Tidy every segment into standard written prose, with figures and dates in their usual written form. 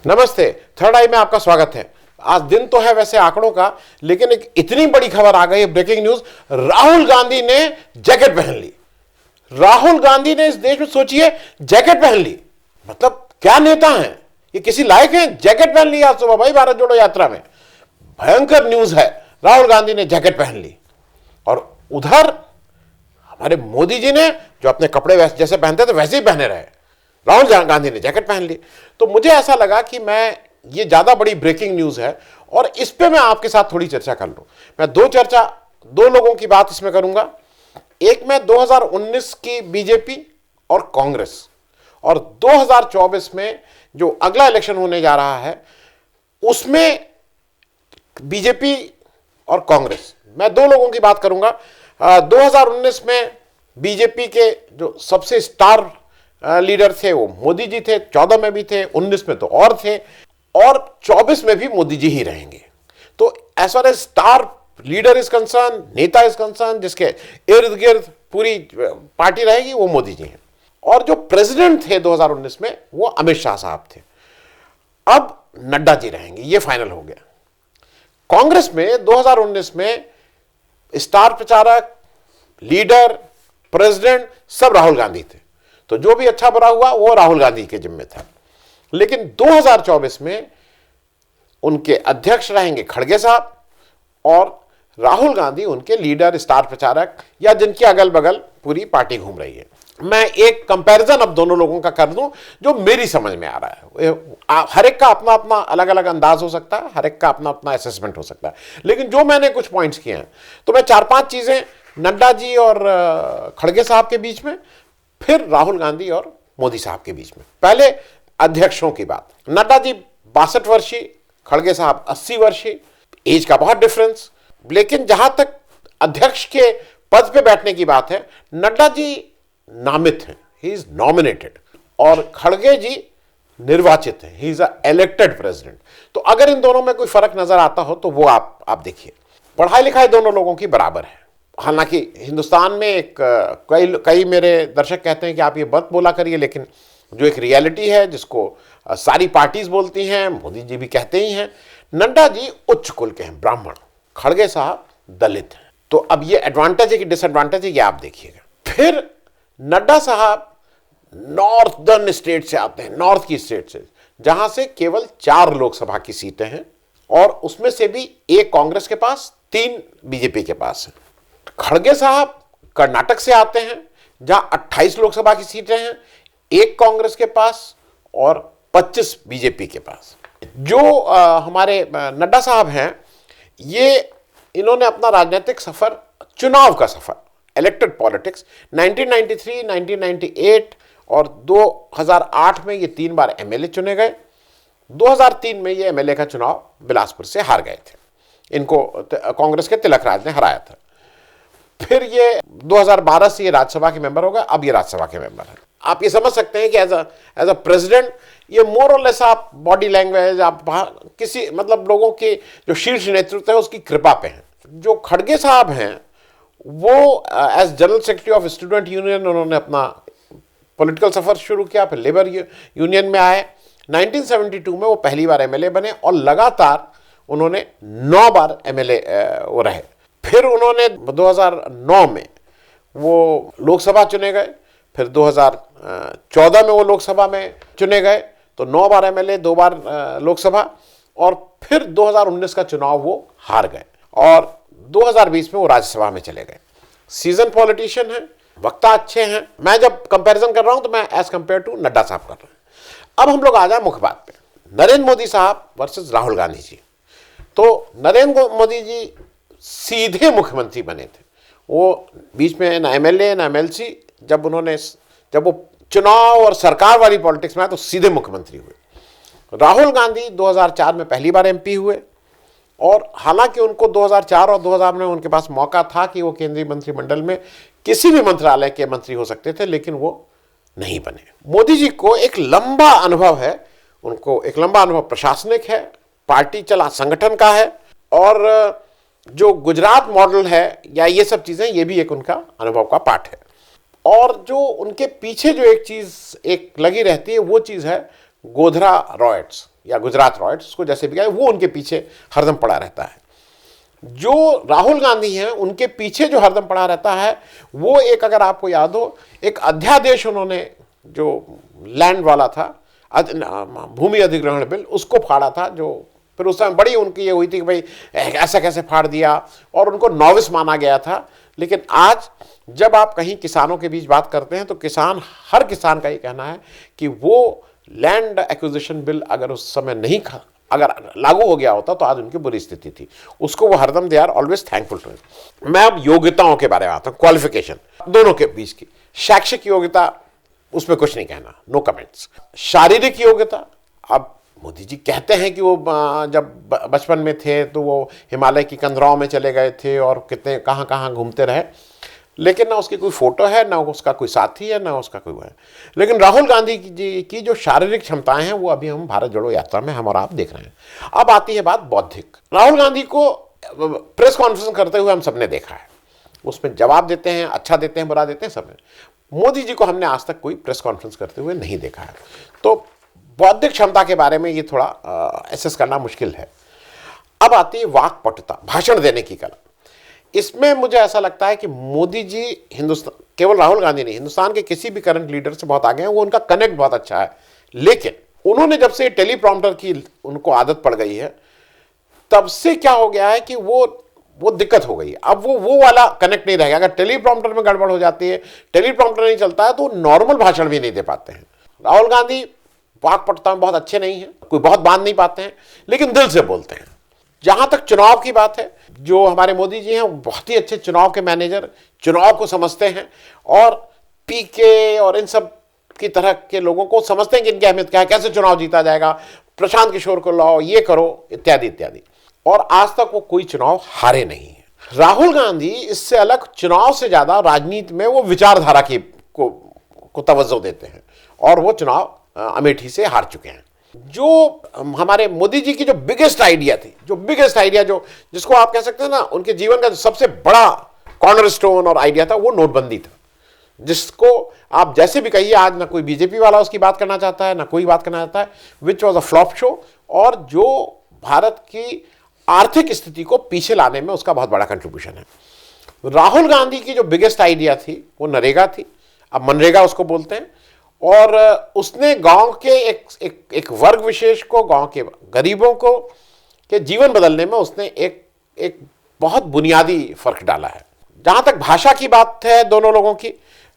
नमस्ते। थर्ड आई में आपका स्वागत है। आज दिन तो है वैसे आंकड़ों का, लेकिन एक इतनी बड़ी खबर आ गई है, ब्रेकिंग न्यूज। राहुल गांधी ने जैकेट पहन ली। राहुल गांधी ने इस देश में, सोचिए, जैकेट पहन ली। मतलब क्या नेता हैं ये, किसी लायक हैं? जैकेट पहन ली आज सुबह भाई, भारत जोड़ो यात्रा में। भयंकर न्यूज है। राहुल गांधी ने जैकेट पहन ली और उधर हमारे मोदी जी ने जो अपने कपड़े जैसे पहनते थे वैसे ही पहने रहे। राहुल गांधी ने जैकेट पहन ली। तो मुझे ऐसा लगा कि मैं, ये ज्यादा बड़ी ब्रेकिंग न्यूज है और इस पे मैं आपके साथ थोड़ी चर्चा कर लूं। मैं दो लोगों की बात इसमें करूंगा। एक मैं 2019 की बीजेपी और कांग्रेस, और 2024 में जो अगला इलेक्शन होने जा रहा है उसमें बीजेपी और कांग्रेस, मैं दो लोगों की बात करूंगा। 2019 में बीजेपी के जो सबसे स्टार लीडर थे वो मोदी जी थे। 14 में भी थे, 19 में तो और थे, और 24 में भी मोदी जी ही रहेंगे। तो as far as star leader is concern, नेता इज कंसर्न, जिसके इर्द गिर्द पूरी पार्टी रहेगी, वो मोदी जी हैं। और जो प्रेसिडेंट थे 2019 में वो अमित शाह साहब थे। अब नड्डा जी रहेंगे, ये फाइनल हो गया। कांग्रेस में 2019 में स्टार प्रचारक, लीडर, प्रेसिडेंट सब राहुल गांधी थे। तो जो भी अच्छा बुरा हुआ वो राहुल गांधी के जिम्मे था। लेकिन 2024 में उनके अध्यक्ष रहेंगे खड़गे साहब, और राहुल गांधी उनके लीडर, स्टार प्रचारक, या जिनके अगल बगल पूरी पार्टी घूम रही है। मैं एक कंपैरिजन अब दोनों लोगों का कर दूं जो मेरी समझ में आ रहा है। हर एक का अपना अपना अलग अलग अंदाज हो सकता है, हर एक का अपना अपना असेसमेंट हो सकता है, लेकिन जो मैंने कुछ पॉइंट्स किए हैं, तो मैं 4-5 चीजें नड्डा जी और खड़गे साहब के बीच में, फिर राहुल गांधी और मोदी साहब के बीच में। पहले अध्यक्षों की बात। नड्डा जी 62 वर्षीय, खड़गे साहब 80 वर्षीय, एज का बहुत डिफरेंस। लेकिन जहां तक अध्यक्ष के पद पे बैठने की बात है, नड्डा जी नामित हैं, ही इज नॉमिनेटेड, और खड़गे जी निर्वाचित हैं, he is a elected president. तो अगर इन दोनों में कोई फर्क नजर आता हो तो वो आप देखिए। पढ़ाई लिखाई दोनों लोगों की बराबर है। हालांकि हिंदुस्तान में एक कई मेरे दर्शक कहते हैं कि आप ये मत बोला करिए, लेकिन जो एक रियलिटी है जिसको सारी पार्टीज बोलती हैं, मोदी जी भी कहते ही हैं, नड्डा जी उच्च कुल के हैं, ब्राह्मण, खड़गे साहब दलित हैं। तो अब ये एडवांटेज है कि डिसएडवांटेज है, ये आप देखिएगा। फिर नड्डा साहब नॉर्थर्न स्टेट से आते हैं, नॉर्थ की स्टेट से, जहां से केवल 4 लोकसभा की सीटें हैं, और उसमें से भी एक कांग्रेस के पास, 3 बीजेपी के पास है। खड़गे साहब कर्नाटक से आते हैं, जहां 28 लोकसभा की सीटें हैं, एक कांग्रेस के पास और 25 बीजेपी के पास। जो हमारे नड्डा साहब हैं, ये इन्होंने अपना राजनीतिक सफर, चुनाव का सफर, इलेक्टेड पॉलिटिक्स 1993, 1998 और 2008 में ये 3 बार एमएलए चुने गए। 2003 में ये एमएलए का चुनाव बिलासपुर से हार गए थे। इनको कांग्रेस के तिलक राज ने हराया था। फिर ये 2012 से ये राज्यसभा के मेंबर हो गए, अब ये राज्यसभा के मेंबर हैं। आप ये समझ सकते हैं कि एज अ प्रेसिडेंट ये मोर और लेस आप बॉडी लैंग्वेज, आप किसी मतलब लोगों के जो शीर्ष नेतृत्व है उसकी कृपा पे हैं। जो खड़गे साहब हैं वो as general secretary of student union उन्होंने अपना पॉलिटिकल सफर शुरू किया, फिर लेबर यूनियन में आए। 1972 में वो पहली बार एमएलए बने और लगातार उन्होंने 9 बार एमएलए वो रहे। फिर उन्होंने 2009 में वो लोकसभा चुने गए, फिर 2014 में वो लोकसभा में चुने गए, तो 9 बार एमएलए, 2 बार लोकसभा, और फिर 2019 का चुनाव वो हार गए, और 2020 में वो राज्यसभा में चले गए। सीजन पॉलिटिशियन हैं, वक्ता अच्छे हैं। मैं जब कंपैरिजन कर रहा हूं तो मैं एज कंपेयर टू नड्डा साहब कर रहा हूं। अब हम लोग आ जाए मुख्य बात पे, नरेंद्र मोदी साहब वर्सेस राहुल गांधी जी। तो नरेंद्र मोदी जी सीधे मुख्यमंत्री बने थे। वो बीच में ना एमएलए ना एमएलसी, जब वो चुनाव और सरकार वाली पॉलिटिक्स में आए तो सीधे मुख्यमंत्री हुए। राहुल गांधी 2004 में पहली बार एमपी हुए, और हालांकि उनको 2004 और 2000 में उनके पास मौका था कि वो केंद्रीय मंत्रिमंडल में किसी भी मंत्रालय के मंत्री हो सकते थे, लेकिन वो नहीं बने। मोदी जी को एक लंबा अनुभव है, उनको एक लंबा अनुभव प्रशासनिक है, पार्टी चला संगठन का है, और जो गुजरात मॉडल है या ये सब चीजें, ये भी एक उनका अनुभव का पार्ट है। और जो उनके पीछे जो एक चीज एक लगी रहती है वो चीज है गोधरा रॉयट्स। या गुजरात रॉयट्स, उसको जैसे भी कहे, वो उनके पीछे हरदम पड़ा रहता है। जो राहुल गांधी हैं उनके पीछे जो हरदम पड़ा रहता है वो एक, अगर आपको याद हो, एक अध्यादेश उन्होंने जो लैंड वाला था, भूमि अधिग्रहण बिल, उसको फाड़ा था, जो फिर उस समय बड़ी उनकी ये हुई थी कि भाई ऐसा कैसे फाड़ दिया, और उनको नॉविस माना गया था। लेकिन आज जब आप कहीं किसानों के बीच बात करते हैं तो हर किसान का ये कहना है कि वो लैंड एक्विजिशन बिल अगर उस समय नहीं अगर लागू हो गया होता तो आज उनकी बुरी स्थिति थी। उसको वो हरदम they are always thankful to it. मैं अब योग्यताओं के बारे में आता हूं, क्वालिफिकेशन दोनों के बीच की। शैक्षिक योग्यता, उसमें कुछ नहीं कहना, नो कमेंट्स। शारीरिक योग्यता, अब मोदी जी कहते हैं कि वो जब बचपन में थे तो वो हिमालय की कंदराओं में चले गए थे और कितने कहाँ कहाँ घूमते रहे, लेकिन ना उसकी कोई फोटो है, ना उसका कोई साथी है, ना उसका कोई है। लेकिन राहुल गांधी जी की जो शारीरिक क्षमताएं हैं वो अभी हम भारत जोड़ो यात्रा में हम और आप देख रहे हैं। अब आती है बात बौद्धिक। राहुल गांधी को प्रेस कॉन्फ्रेंस करते हुए हम सबने देखा है, उसमें जवाब देते हैं, अच्छा देते हैं, बुरा देते हैं, सब है। मोदी जी को हमने आज तक कोई प्रेस कॉन्फ्रेंस करते हुए नहीं देखा है। तो बौद्धिक क्षमता के बारे में ये थोड़ा एसेस करना मुश्किल है। अब आती है वाक्पटुता, भाषण देने की कला। इसमें मुझे ऐसा लगता है कि मोदी जी हिंदुस्तान, केवल राहुल गांधी नहीं, हिंदुस्तान के किसी भी करंट लीडर से बहुत आगे हैं, वो उनका कनेक्ट बहुत अच्छा है। लेकिन उन्होंने जब से टेलीप्रॉम्प्टर की उनको आदत पड़ गई है, तब से क्या हो गया है कि वो दिक्कत हो गई है। अब वो वाला कनेक्ट नहीं रहेगा। अगर टेलीप्रॉम्प्टर में गड़बड़ हो जाती है, टेलीप्रॉम्प्टर नहीं चलता है, तो नॉर्मल भाषण भी नहीं दे पाते हैं। राहुल गांधी वाक्पटुता में बहुत अच्छे नहीं हैं, कोई बहुत बांध नहीं पाते हैं, लेकिन दिल से बोलते हैं। जहां तक चुनाव की बात है, जो हमारे मोदी जी हैं वो बहुत ही अच्छे चुनाव के मैनेजर, चुनाव को समझते हैं और पीके और इन सब की तरह के लोगों को समझते हैं कि इनकी अहमियत क्या है, कैसे चुनाव जीता जाएगा, प्रशांत किशोर को लाओ, ये करो, इत्यादि इत्यादि। और आज तक वो कोई चुनाव हारे नहीं है। राहुल गांधी इससे अलग चुनाव से ज्यादा राजनीति में वो विचारधारा को तवज्जो देते हैं, और वो चुनाव अमेठी से हार चुके हैं। जो हमारे मोदी जी की जो बिगेस्ट आइडिया थी, जिसको आप कह सकते हैं ना उनके जीवन का सबसे बड़ा कॉर्नरस्टोन और आइडिया था, वो नोटबंदी था, जिसको आप जैसे भी कहिए, आज ना कोई बीजेपी वाला उसकी बात करना चाहता है, ना कोई बात करना चाहता है, which was a flop show, और जो भारत की आर्थिक स्थिति को पीछे लाने में उसका बहुत बड़ा कंट्रीब्यूशन है। राहुल गांधी की जो बिगेस्ट आइडिया थी वो नरेगा थी, अब मनरेगा उसको बोलते हैं, और उसने गांव के एक वर्ग विशेष को, गांव के गरीबों को के जीवन बदलने में उसने एक बहुत बुनियादी फर्क डाला है। जहां तक भाषा की बात है दोनों लोगों की,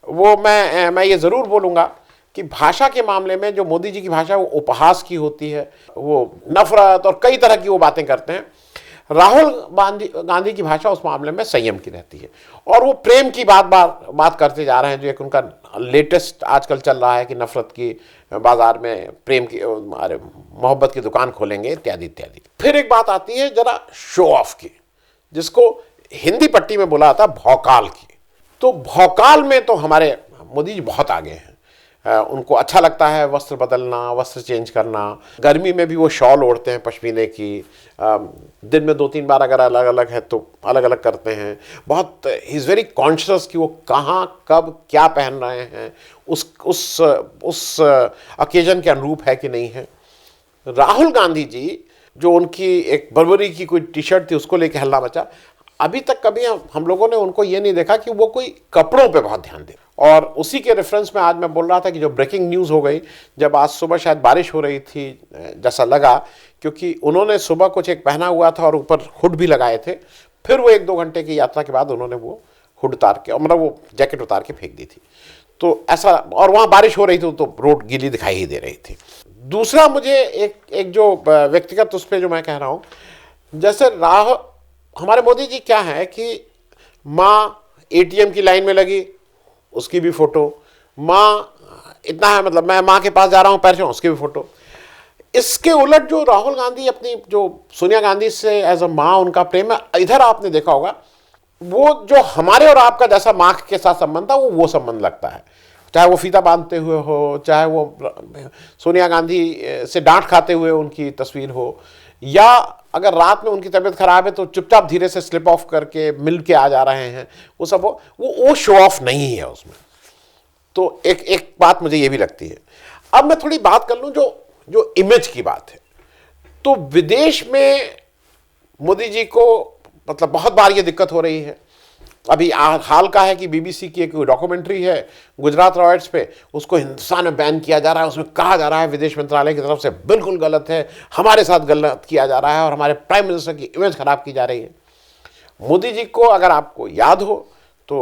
वो मैं ये जरूर बोलूंगा कि भाषा के मामले में जो मोदी जी की भाषा वो उपहास की होती है, वो नफरत और कई तरह की वो बातें करते हैं। राहुल गांधी की भाषा उस मामले में संयम की रहती है, और वो प्रेम की बात करते जा रहे हैं, जो एक उनका लेटेस्ट आजकल चल रहा है कि नफरत की बाजार में प्रेम की, मोहब्बत की दुकान खोलेंगे, इत्यादि इत्यादि। फिर एक बात आती है जरा शो ऑफ की, जिसको हिंदी पट्टी में बोला जाता है भौकाल की। तो भौकाल में तो हमारे मोदी जी बहुत आगे हैं। उनको अच्छा लगता है वस्त्र बदलना, वस्त्र चेंज करना, गर्मी में भी वो शॉल ओढ़ते हैं पश्मीने की, दिन में 2-3 बार अगर अलग अलग है तो अलग अलग करते हैं। बहुत ही इज़ वेरी कॉन्शियस कि वो कहाँ कब क्या पहन रहे हैं, उस ओकेजन के अनुरूप है कि नहीं है। राहुल गांधी जी, जो उनकी एक बर्बरी की कोई टी शर्ट थी उसको लेके हल्ला मचा, अभी तक कभी हम लोगों ने उनको ये नहीं देखा कि वो कोई कपड़ों पे बहुत ध्यान दे। और उसी के रेफरेंस में आज मैं बोल रहा था कि जो ब्रेकिंग न्यूज़ हो गई, जब आज सुबह शायद बारिश हो रही थी जैसा लगा, क्योंकि उन्होंने सुबह कुछ एक पहना हुआ था और ऊपर हुड भी लगाए थे, फिर वो 1-2 घंटे की यात्रा के बाद उन्होंने वो हुड उतार के, मतलब वो जैकेट उतार के फेंक दी थी। तो ऐसा, और वहाँ बारिश हो रही थी तो रोड गीली दिखाई ही दे रही थी। दूसरा मुझे एक जो व्यक्तिगत उस पर जो मैं कह रहा हूँ, जैसे हमारे मोदी जी क्या है कि माँ ATM की लाइन में लगी, उसकी भी फोटो, माँ इतना है, मतलब मैं माँ के पास जा रहा हूँ पैर से, उसकी भी फोटो। इसके उलट जो राहुल गांधी अपनी, जो सोनिया गांधी से एज अ माँ उनका प्रेम है, इधर आपने देखा होगा, वो जो हमारे और आपका जैसा माँ के साथ संबंध था वो संबंध लगता है। चाहे वो फीता बांधते हुए हो, चाहे वो सोनिया गांधी से डांट खाते हुए उनकी तस्वीर हो, या अगर रात में उनकी तबीयत खराब है तो चुपचाप धीरे से स्लिप ऑफ करके मिल के आ जा रहे हैं, वो सब वो शो ऑफ नहीं है उसमें। तो एक बात मुझे ये भी लगती है। अब मैं थोड़ी बात कर लूँ जो इमेज की बात है। तो विदेश में मोदी जी को मतलब बहुत बार ये दिक्कत हो रही है। अभी हाल का है कि बीबीसी की एक डॉक्यूमेंट्री है गुजरात रॉयट्स पे, उसको हिंदुस्तान में बैन किया जा रहा है। उसमें कहा जा रहा है विदेश मंत्रालय की तरफ से बिल्कुल गलत है, हमारे साथ गलत किया जा रहा है और हमारे प्राइम मिनिस्टर की इमेज खराब की जा रही है। मोदी जी को अगर आपको याद हो तो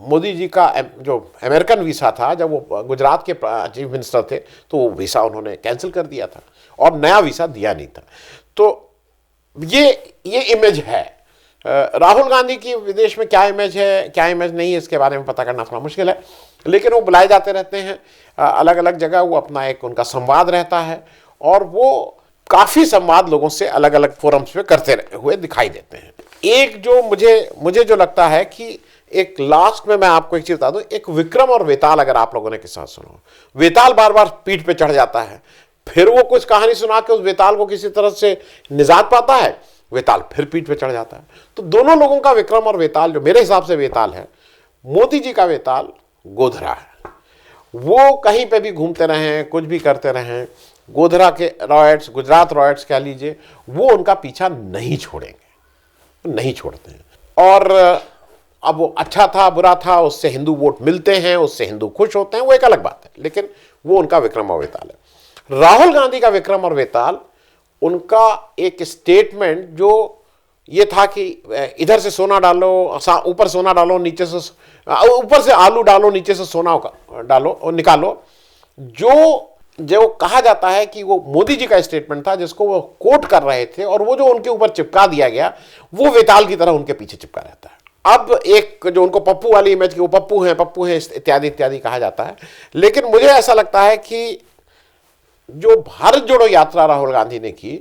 मोदी जी का जो अमेरिकन वीसा था, जब वो गुजरात के चीफ मिनिस्टर थे तो वो वीसा उन्होंने कैंसिल कर दिया था और नया वीसा दिया नहीं था। तो ये इमेज है। राहुल गांधी की विदेश में क्या इमेज है क्या इमेज नहीं है, इसके बारे में पता करना थोड़ा मुश्किल है, लेकिन वो बुलाए जाते रहते हैं अलग अलग जगह। वो अपना एक उनका संवाद रहता है और वो काफ़ी संवाद लोगों से अलग अलग फोरम्स पे करते हुए दिखाई देते हैं। एक जो मुझे जो लगता है कि एक लास्ट में मैं आपको एक चीज़ बता दूं, एक विक्रम और वेताल अगर आप लोगों ने किस्सा सुनो, वेताल बार बार पीठ पे चढ़ जाता है, फिर वो कुछ कहानी सुना के उस वेताल को किसी तरह से निजात पाता है, वेताल फिर पीठ पे चढ़ जाता है। तो दोनों लोगों का विक्रम और वेताल, जो मेरे हिसाब से वेताल है, मोदी जी का वेताल गोधरा है। वो कहीं पे भी घूमते रहें, कुछ भी करते रहें, गोधरा के रॉयट्स, गुजरात रॉयट्स कह लीजिए, वो उनका पीछा नहीं छोड़ेंगे, नहीं छोड़ते हैं। और अब वो अच्छा था बुरा था, उससे हिंदू वोट मिलते हैं, उससे हिंदू खुश होते हैं, वो एक अलग बात है, लेकिन वो उनका विक्रम और वेताल है। राहुल गांधी का विक्रम और वेताल उनका एक स्टेटमेंट जो ये था कि इधर से सोना डालो, ऊपर सोना डालो, नीचे से ऊपर से आलू डालो, नीचे से सोना डालो और निकालो, जो कहा जाता है कि वो मोदी जी का स्टेटमेंट था जिसको वो कोट कर रहे थे, और वो जो उनके ऊपर चिपका दिया गया वो वेताल की तरह उनके पीछे चिपका रहता है। अब एक जो उनको पप्पू वाली इमेज की वो पप्पू हैं इत्यादि इत्यादि कहा जाता है, लेकिन मुझे ऐसा लगता है कि जो भारत जोड़ो यात्रा राहुल गांधी ने की,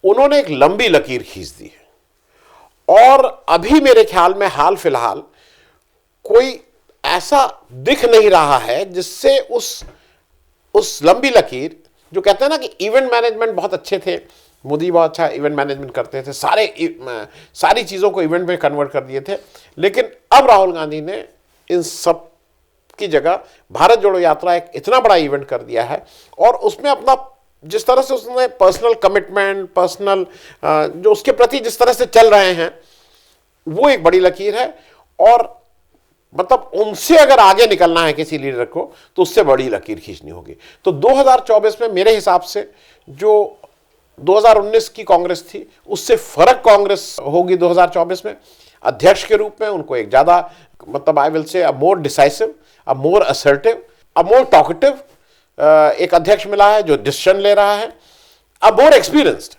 उन्होंने एक लंबी लकीर खींच दी है और अभी मेरे ख्याल में हाल फिलहाल कोई ऐसा दिख नहीं रहा है जिससे उस लंबी लकीर, जो कहते हैं ना कि इवेंट मैनेजमेंट बहुत अच्छे थे, मोदी बहुत अच्छा इवेंट मैनेजमेंट करते थे, सारी चीज़ों को इवेंट में कन्वर्ट कर दिए थे, लेकिन अब राहुल गांधी ने इन सब की जगह भारत जोड़ो यात्रा एक इतना बड़ा इवेंट कर दिया है और उसमें अपना जिस तरह से उसने पर्सनल कमिटमेंट, पर्सनल जो उसके प्रति जिस तरह से चल रहे हैं, वो एक बड़ी लकीर है। और मतलब उनसे अगर आगे निकलना है किसी लीडर को तो उससे बड़ी लकीर खींचनी होगी। तो 2024 में मेरे हिसाब से जो 2019 की कांग्रेस थी उससे फर्क कांग्रेस होगी 2024 में। अध्यक्ष के रूप में उनको एक ज़्यादा मतलब I will say a more decisive, a more assertive, a more talkative एक अध्यक्ष मिला है जो डिसीजन ले रहा है, अ मोर एक्सपीरियंस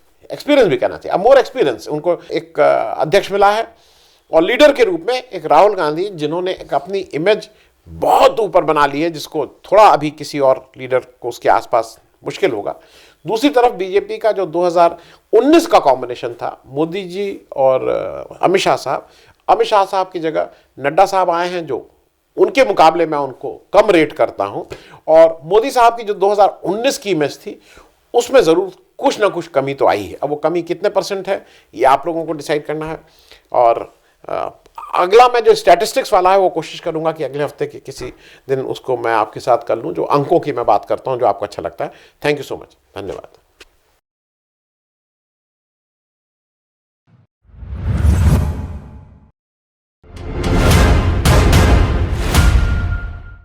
भी कहना चाहिए, अ मोर एक्सपीरियंस उनको एक अध्यक्ष मिला है। और लीडर के रूप में एक राहुल गांधी जिन्होंने एक अपनी इमेज बहुत ऊपर बना ली है, जिसको थोड़ा अभी किसी और लीडर को उसके आसपास मुश्किल होगा। दूसरी तरफ बीजेपी का जो 2019 का कॉम्बिनेशन था, मोदी जी और अमित शाह साहब की जगह नड्डा साहब आए हैं, जो उनके मुकाबले मैं उनको कम रेट करता हूं। और मोदी साहब की जो 2019 की इमेज थी उसमें ज़रूर कुछ ना कुछ कमी तो आई है। अब वो कमी कितने % है ये आप लोगों को डिसाइड करना है। और अगला मैं जो स्टैटिस्टिक्स वाला है वो कोशिश करूंगा कि अगले हफ्ते के किसी दिन उसको मैं आपके साथ कर लूं, जो अंकों की मैं बात करता हूं, जो आपको अच्छा लगता है। थैंक यू सो मच, धन्यवाद।